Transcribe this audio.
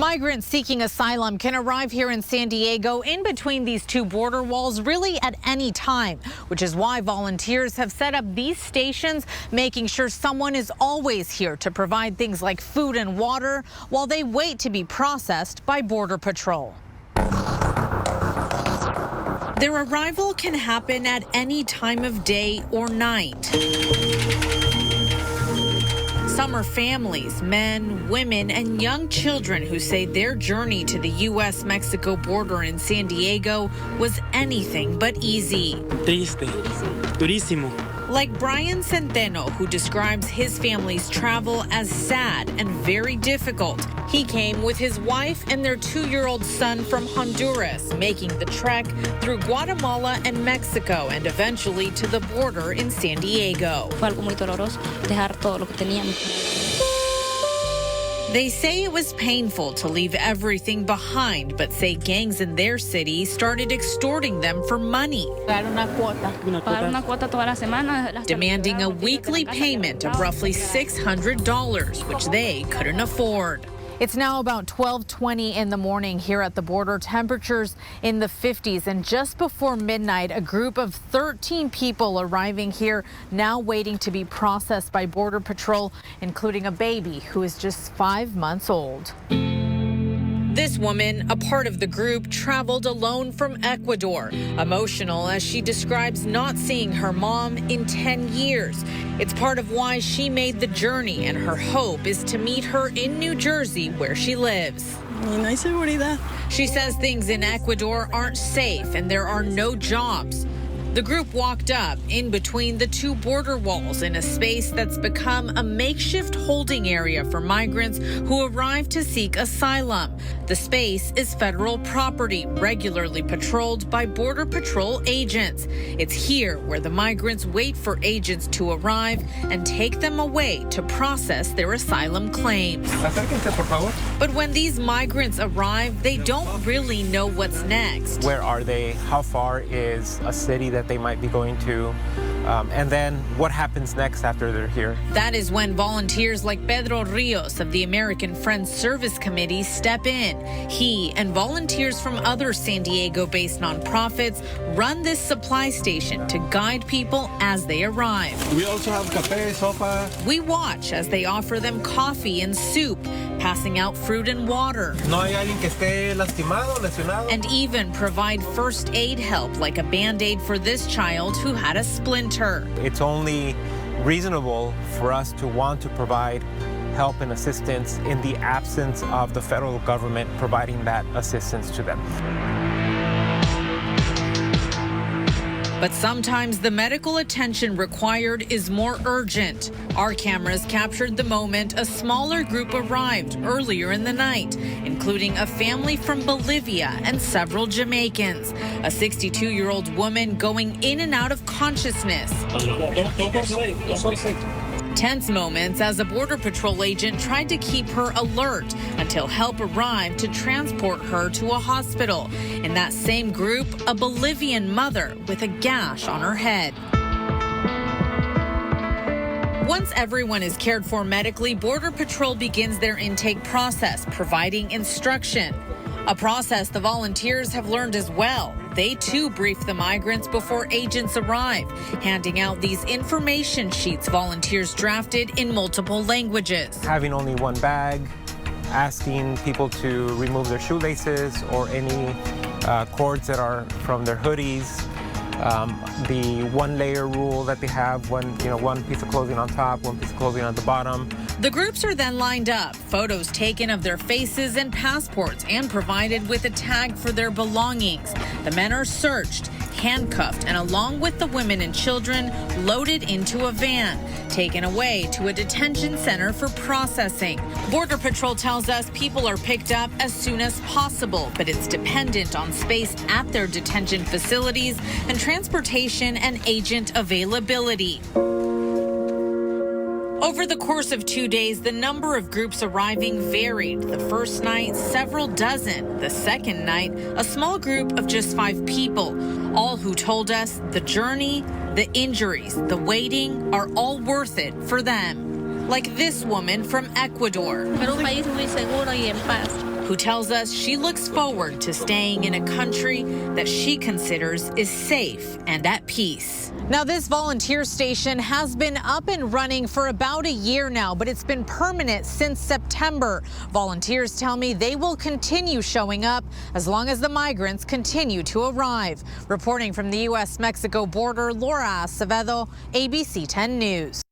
Migrants seeking asylum can arrive here in San Diego in between these two border walls really at any time, which is why volunteers have set up these stations, making sure someone is always here to provide things like food and water while they wait to be processed by Border Patrol. Their arrival can happen at any time of day or night. Some are families, men, women, and young children who say their journey to the U.S.-Mexico border in San Diego was anything but easy. Triste, durísimo. Like Brian Centeno, who describes his family's travel as sad and very difficult. He came with his wife and their 2-year-old son from Honduras, making the trek through Guatemala and Mexico and eventually to the border in San Diego. Fue algo muy doloroso, dejar todo lo que teníamos. They say it was painful to leave everything behind, but say gangs in their city started extorting them for money. Demanding a weekly payment of roughly $600, which they couldn't afford. It's now about 12:20 in the morning here at the border. Temperatures in the 50s, and just before midnight, a group of 13 people arriving here, now waiting to be processed by Border Patrol, including a baby who is just 5 months old. This woman, a part of the group, traveled alone from Ecuador, emotional as she describes not seeing her mom in 10 years. It's part of why she made the journey, and her hope is to meet her in New Jersey, where she lives. She says things in Ecuador aren't safe and there are no jobs. The group walked up in between the two border walls in a space that's become a makeshift holding area for migrants who arrive to seek asylum. The space is federal property, regularly patrolled by Border Patrol agents. It's here where the migrants wait for agents to arrive and take them away to process their asylum claims. But when these migrants arrive, they don't really know what's next. Where are they? How far is a city that they might be going to? And then what happens next after they're here? That is when volunteers like Pedro Rios of the American Friends Service Committee step in. He and volunteers from other San Diego-based nonprofits run this supply station to guide people as they arrive. We also have café, sopa. We watch as they offer them coffee and soup, passing out fruit and water. No hay alguien que esté lastimado, lesionado. And even provide first aid help, like a Band-Aid for this child who had a splinter. It's only reasonable for us to want to provide help and assistance in the absence of the federal government providing that assistance to them. But sometimes the medical attention required is more urgent. Our cameras captured the moment a smaller group arrived earlier in the night, including a family from Bolivia and several Jamaicans. A 62-year-old woman going in and out of consciousness. Tense moments as a Border Patrol agent tried to keep her alert until help arrived to transport her to a hospital. In that same group, a Bolivian mother with a gash on her head. Once everyone is cared for medically, Border Patrol begins their intake process, providing instruction. A process the volunteers have learned as well. They too brief the migrants before agents arrive, handing out these information sheets volunteers drafted in multiple languages. Having only one bag, asking people to remove their shoelaces or any cords that are from their hoodies. The one-layer rule that they have, one piece of clothing on top, one piece of clothing on the bottom. The groups are then lined up, photos taken of their faces and passports, and provided with a tag for their belongings. The men are searched, handcuffed, and along with the women and children, loaded into a van, taken away to a detention center for processing. Border Patrol tells us people are picked up as soon as possible, but it's dependent on space at their detention facilities and transportation and agent availability. Over the course of 2 days, the number of groups arriving varied. The first night, several dozen. The second night, a small group of just 5 people, all who told us the journey, the injuries, the waiting are all worth it for them. Like this woman from Ecuador. Pero un país muy seguro y en paz. who tells us she looks forward to staying in a country that she considers is safe and at peace. Now, this volunteer station has been up and running for about a year now, but it's been permanent since September. Volunteers tell me they will continue showing up as long as the migrants continue to arrive. Reporting from the U.S.-Mexico border, Laura Acevedo, ABC 10 News.